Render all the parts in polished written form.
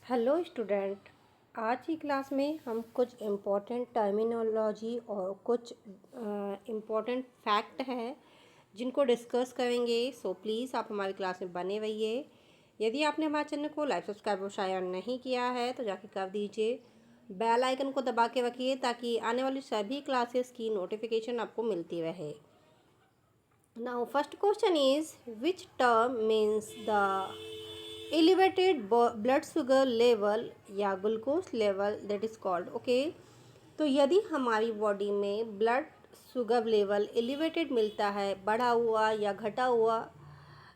Hello student. आज की class में हम कुछ इम्पोर्टेंट टर्मिनोलॉजी और कुछ इम्पोर्टेंट फैक्ट हैं जिनको डिस्कस करेंगे। सो प्लीज़ आप हमारी क्लास में बने रहिए। यदि आपने हमारे चैनल को लाइक सब्सक्राइब और शेयर नहीं किया है तो जाके कर दीजिए। बेल आइकन को दबा के रखिए ताकि आने वाली सभी क्लासेस की नोटिफिकेशन आपको मिलती रहे। Now first question is which term means the elevated blood sugar level या glucose level that is called. Okay, तो यदि हमारी बॉडी में ब्लड शुगर लेवल एलिवेटेड मिलता है, बढ़ा हुआ या घटा हुआ,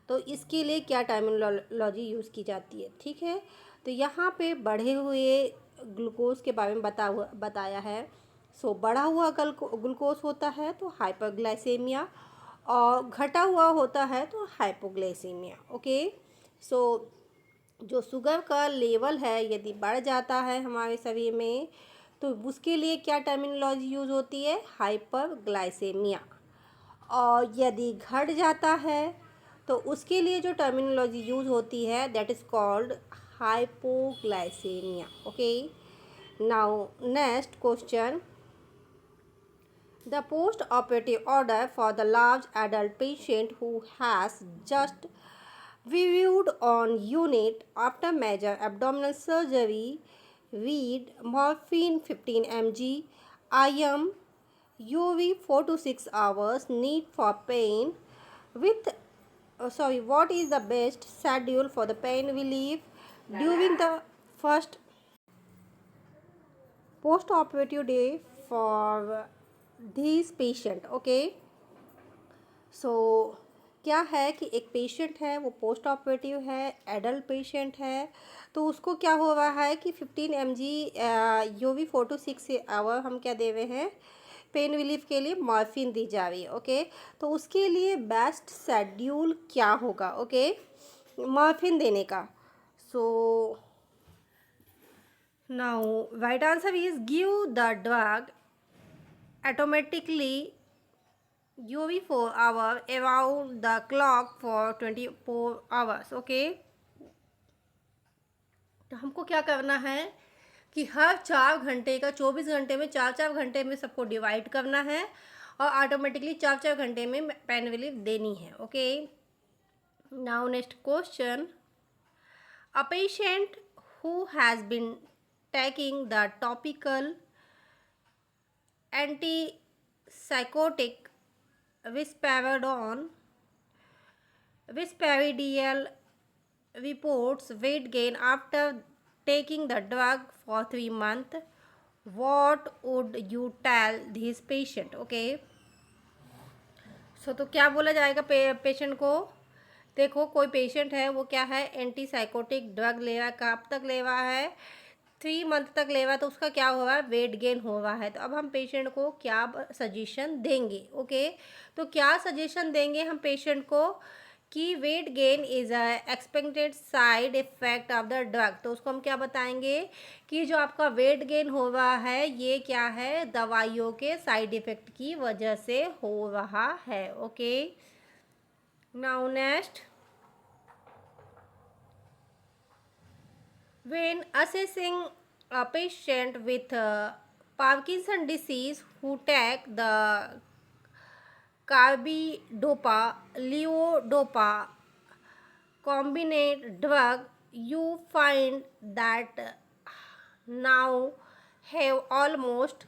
तो इसके लिए क्या टर्मिनोलॉजी यूज़ की जाती है। ठीक है, तो यहाँ पे बढ़े हुए ग्लूकोज के बारे में बताया है। सो बढ़ा हुआ ग्लूकोज होता है तो हाइपरग्लाइसेमिया, और घटा हुआ होता है तो हाइपोग्लाइसेमिया। ओके, सो जो शुगर का लेवल है यदि बढ़ जाता है हमारे शरीर में तो उसके लिए क्या टर्मिनोलॉजी यूज़ होती है, हाइपरग्लाइसेमिया। और यदि घट जाता है तो उसके लिए जो टर्मिनोलॉजी यूज़ होती है that is called hypoglycaemia. Okay, now next question, the post operative order for the large adult patient who has just viewed on unit after major abdominal surgery read morphine 15 mg IM UV 4 to 6 hours need for pain with what is the best schedule for the pain relief during the first post operative day for these patient। okay, सो क्या है कि एक patient है, वो post operative है, adult patient है, तो उसको क्या हो रहा है कि 15 mg UV 4 to 6 आवर हम क्या दे रहे हैं, पेन रिलीफ के लिए मॉर्फिन दी जा रही है। ओके, तो उसके लिए बेस्ट शेड्यूल क्या होगा, ओके, मॉर्फिन देने का। So now right answer is give the drug automatically UV4 hour around the clock for 24 hours। Okay, तो हमको क्या करना है कि हर 4 घंटे का 24 घंटे में 4 4 घंटे में सबको डिवाइड करना है और ऑटोमेटिकली 4 4 घंटे में पेन रिलीफ देनी है। Okay, now next question, a patient who has been taking the topical antipsychotic Risperidone reports weight gain after taking the drug for 3 months. What would you tell this patient? Okay, तो क्या बोला जाएगा patient को। देखो, कोई patient है, वो क्या है, एंटीसाइकोटिक ड्रग ले रहा है, कब तक ले रहा है, 3 मंथ तक ले रहा है, तो उसका क्या हो रहा है, वेट गेन हो रहा है। तो अब हम पेशेंट को क्या सजेशन देंगे। ओके, तो क्या सजेशन देंगे हम पेशेंट को कि weight gain is a expected side effect of the drug. तो उसको हम क्या बताएंगे कि जो आपका वेट गेन हो रहा है ये क्या है, दवाइयों के साइड इफेक्ट की वजह से हो रहा है। Okay, now next, when assessing a patient with Parkinson disease who take the carbidopa levodopa combinate drug, you find that now have almost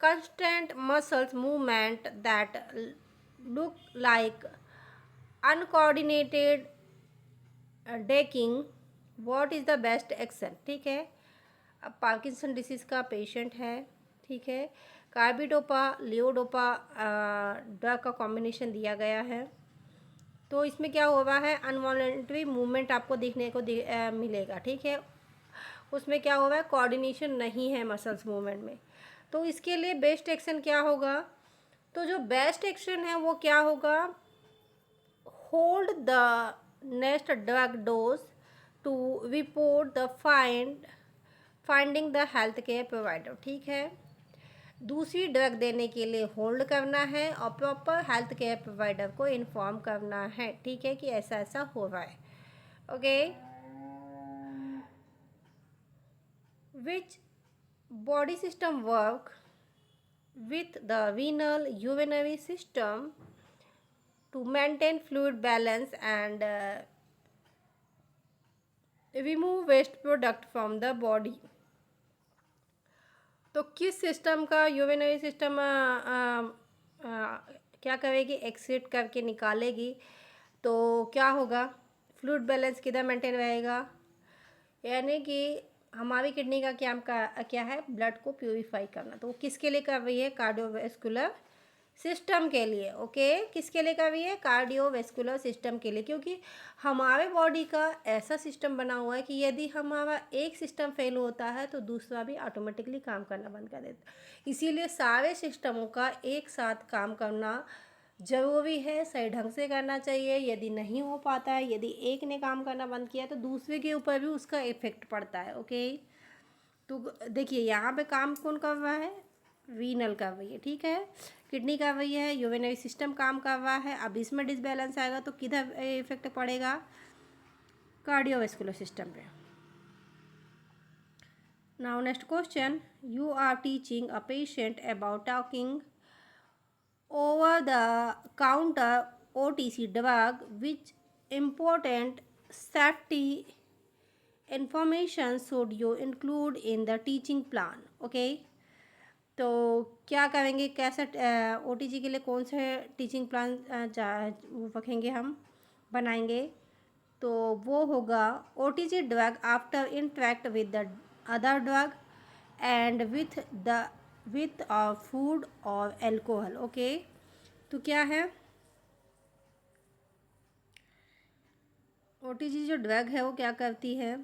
constant muscles movement that look like uncoordinated decking. What is the best action. ठीक है, अब Parkinson disease का patient है, ठीक है, carbidopa लियोडोपा drug का combination दिया गया है। तो इसमें क्या हो रहा है, अनवॉलंटरी मूवमेंट आपको देखने को मिलेगा। ठीक है, उसमें क्या हो रहा है, कोऑर्डिनेशन नहीं है मसल्स मूवमेंट में। तो इसके लिए बेस्ट एक्शन क्या होगा, तो जो बेस्ट एक्शन है वो क्या होगा, hold the next drug dose to report the finding the health care provider. ठीक है, दूसरी ड्रग देने के लिए होल्ड करना है और प्रॉपर हेल्थ केयर प्रोवाइडर को इन्फॉर्म करना है। ठीक है, कि ऐसा ऐसा हो रहा है। Okay, which body system work with the renal urinary system to maintain fluid balance and remove waste product from the body। तो किस सिस्टम का यूरिनरी सिस्टम क्या करेगी, एक्सिट करके निकालेगी, तो क्या होगा, फ्लूइड बैलेंस किधर मेंटेन रहेगा, यानी कि हमारी किडनी का क्या है, ब्लड को प्यूरिफाई करना। तो वो किसके लिए कर रही है, कार्डियोवैस्कुलर सिस्टम के लिए। ओके, किसके लिए कर रही है, कार्डियोवैस्कुलर सिस्टम के लिए, क्योंकि हमारे बॉडी का ऐसा सिस्टम बना हुआ है कि यदि हमारा एक सिस्टम फेल होता है तो दूसरा भी ऑटोमेटिकली काम करना बंद कर देता है। इसीलिए सारे सिस्टमों का एक साथ काम करना ज़रूरी है, सही ढंग से करना चाहिए। यदि नहीं हो पाता है, यदि एक ने काम करना बंद किया तो दूसरे के ऊपर भी उसका इफेक्ट पड़ता है। ओके, तो देखिए यहाँ पे काम कौन कर रहा है, रीनल कर रही है, ठीक है, किडनी कर रही है, यूरिनरी सिस्टम काम कर रहा है। अब इसमें डिसबैलेंस आएगा तो किधर इफेक्ट पड़ेगा, कार्डियोवैस्कुलर सिस्टम पे। Now next question, you are teaching a patient about talking over the counter OTC drug, which important safety information should you include in the teaching plan। Okay, तो क्या करेंगे, कैसे OTC के लिए कौन से टीचिंग प्लान वो रखेंगे, हम बनाएंगे, तो वो होगा OTC drug after interact with the other drug and with food और एल्कोहल। ओके, तो क्या है, OTC जो ड्रग है वो क्या करती है,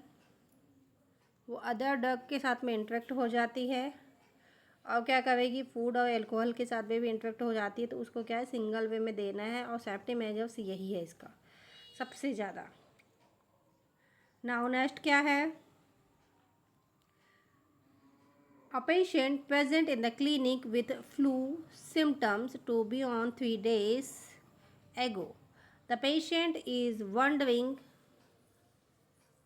वो अदर ड्रग के साथ में इंटरेक्ट हो जाती है और क्या करेगी, फूड और एल्कोहल के साथ में भी इंटरेक्ट हो जाती है। तो उसको क्या है, सिंगल वे में देना है और सेफ्टी मेजर्स यही है इसका सबसे ज़्यादा। नाउ नेक्स्ट क्या है, a patient present in the clinic with flu symptoms to be on 3 days ago. The patient is wondering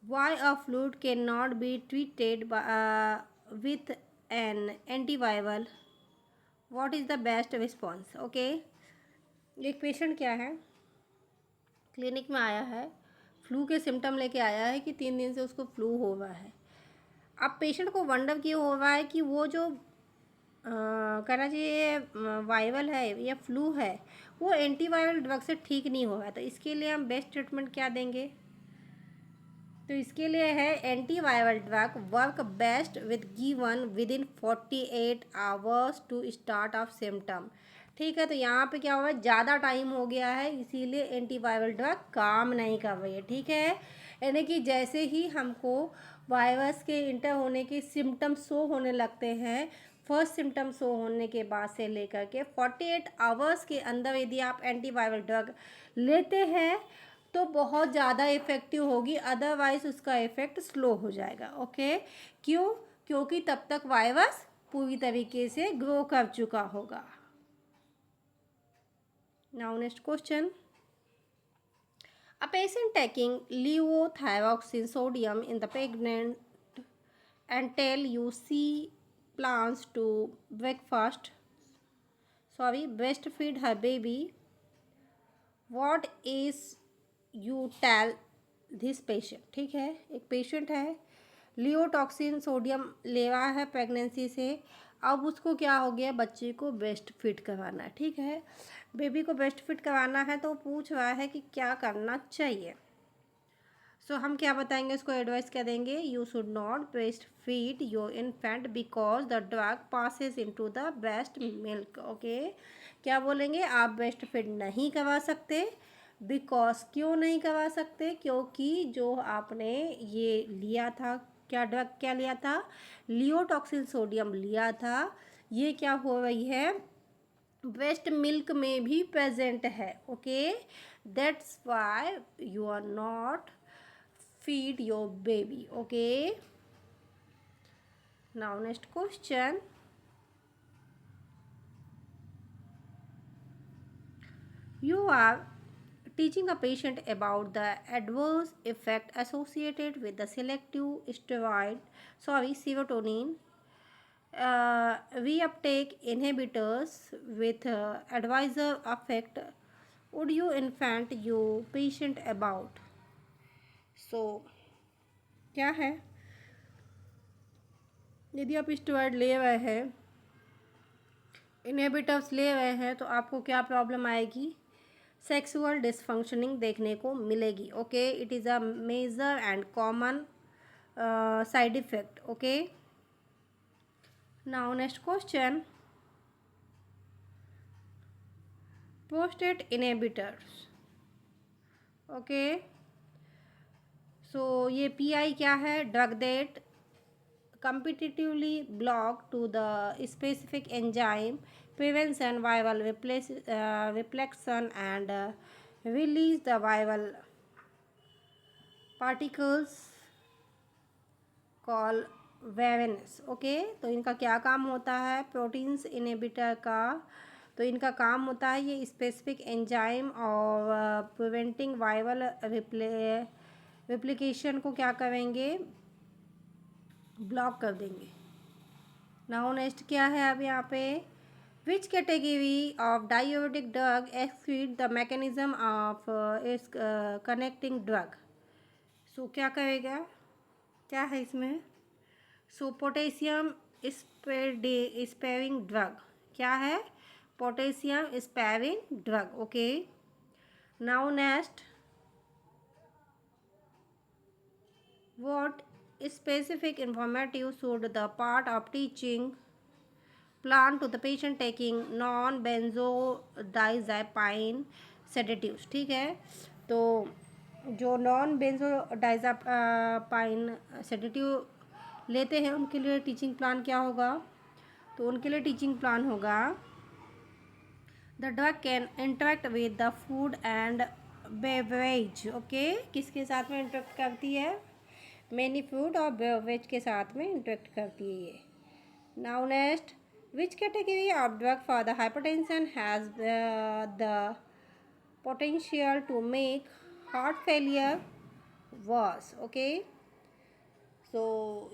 why a fluid cannot be treated with an antiviral. What is the best response? Okay, एक patient क्या है, clinic में आया है, flu के symptom लेके आया है कि 3 दिन से उसको फ्लू हो रहा है। अब पेशेंट को वंडर क्यों हो रहा है कि वो जो कहना चाहिए वायरल है या फ्लू है, वो एंटीवायरल ड्रग से ठीक नहीं हो रहा है। तो इसके लिए हम बेस्ट ट्रीटमेंट क्या देंगे, तो इसके लिए है antiviral drug work best with given within 48 hours to start off symptom. ठीक है, तो यहाँ पे क्या हुआ है, ज़्यादा टाइम हो गया है, इसीलिए एंटीवायरल ड्रग काम नहीं कर रही है। ठीक है, यानी कि जैसे ही हमको वायरस के इंटर होने के सिम्टम शो होने लगते हैं, फर्स्ट सिम्टम शो होने के बाद से लेकर के 48 आवर्स के अंदर यदि आप एंटीवायरल ड्रग लेते हैं तो बहुत ज़्यादा इफ़ेक्टिव होगी, अदरवाइज उसका इफ़ेक्ट स्लो हो जाएगा। ओके, क्यों, क्योंकि तब तक वायरस पूरी तरीके से ग्रो कर चुका होगा। Now next question, a patient taking levothyroxine sodium in the pregnant and tell you she plans to breastfeed her baby, what is you tell this patient। ठीक है, एक पेशेंट है, लियोटॉक्सिन सोडियम ले रहा है प्रेगनेंसी से, अब उसको क्या हो गया, बच्चे को ब्रेस्ट फीड करवाना है। ठीक है, बेबी को ब्रेस्ट फीड करवाना है, तो पूछ रहा है कि क्या करना चाहिए। सो हम क्या बताएंगे, उसको एडवाइस क्या देंगे, you should not breast feed your infant because the drug passes into the breast milk. Okay, क्या बोलेंगे, आप ब्रेस्ट फीड नहीं करवा सकते, बिकॉज क्यों नहीं करवा सकते, क्योंकि जो आपने ये लिया था, क्या ड्रग क्या लिया था, लियोटॉक्सिन सोडियम लिया था, ये क्या हो रही है, ब्रेस्ट मिल्क में भी प्रेजेंट है। Okay, that's why you are not feed your baby। okay, now next question, you are teaching a patient about the adverse effect associated with the selective serotonin reuptake inhibitors with advisor effect. Would you infant your patient about? So क्या है, यदि आप steroid ले रहे हैं, inhibitors ले रहे हैं, तो आपको क्या प्रॉब्लम आएगी? सेक्सुअल डिसफंक्शनिंग देखने को मिलेगी. Okay, it is a major and common side effect. Okay, now next question. Prostate inhibitors. Okay, so ये पीआई क्या है? Drug that competitively block to the specific enzyme prevention viral reflection and release the viral particles called वेवेनस. Okay, तो इनका क्या काम होता है? प्रोटीन्स इनहिबिटर का तो इनका काम होता है ये स्पेसिफिक एंजाइम और प्रिवेंटिंग वायरल रिप्लिकेशन को क्या करेंगे? ब्लॉक कर देंगे. नाउ नेक्स्ट क्या है अब यहाँ पे? विच category of diabetic drug excrete the mechanism of इस कनेक्टिंग ड्रग. सो क्या करेगा? क्या है इसमें? सो पोटेशियम स्पेयरिंग ड्रग. क्या है? Potassium sparing drug. Okay, now next. What specific informative should the part of teaching plan to the patient taking non-benzodiazepine sedatives? ठीक है, तो जो नॉन बेंजोडाइजापाइन सेडेटिव लेते हैं उनके लिए टीचिंग प्लान क्या होगा? तो उनके लिए टीचिंग प्लान होगा the drug can interact with the food and beverage. Okay, किसके साथ में इंटरेक्ट करती है? मैनी फूड और बेवरेज के साथ में इंटरेक्ट करती है ये. Now next. Which category of drug for the hypertension has the potential to make heart failure worse. Okay, so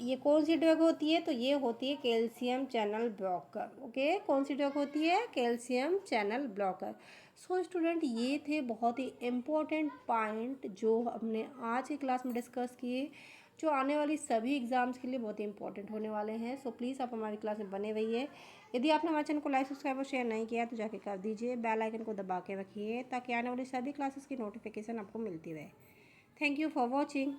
ये कौन सी ड्रग होती है? तो ये होती है कैल्शियम चैनल ब्लॉकर. ओके, कौन सी ड्रग होती है? Calcium channel blocker. So student, ये थे बहुत ही इम्पोर्टेंट पॉइंट जो हमने आज की क्लास में डिस्कस किए, जो आने वाली सभी एग्ज़ाम्स के लिए बहुत ही इंपॉर्टेंट होने वाले हैं. सो प्लीज़ आप हमारी क्लास में बने रहिए. यदि आपने हमारे चैनल को लाइक सब्सक्राइब और शेयर नहीं किया तो जाके कर दीजिए. बेल आइकन को दबा के रखिए ताकि आने वाली सभी क्लासेस की नोटिफिकेशन आपको मिलती रहे. Thank you for watching.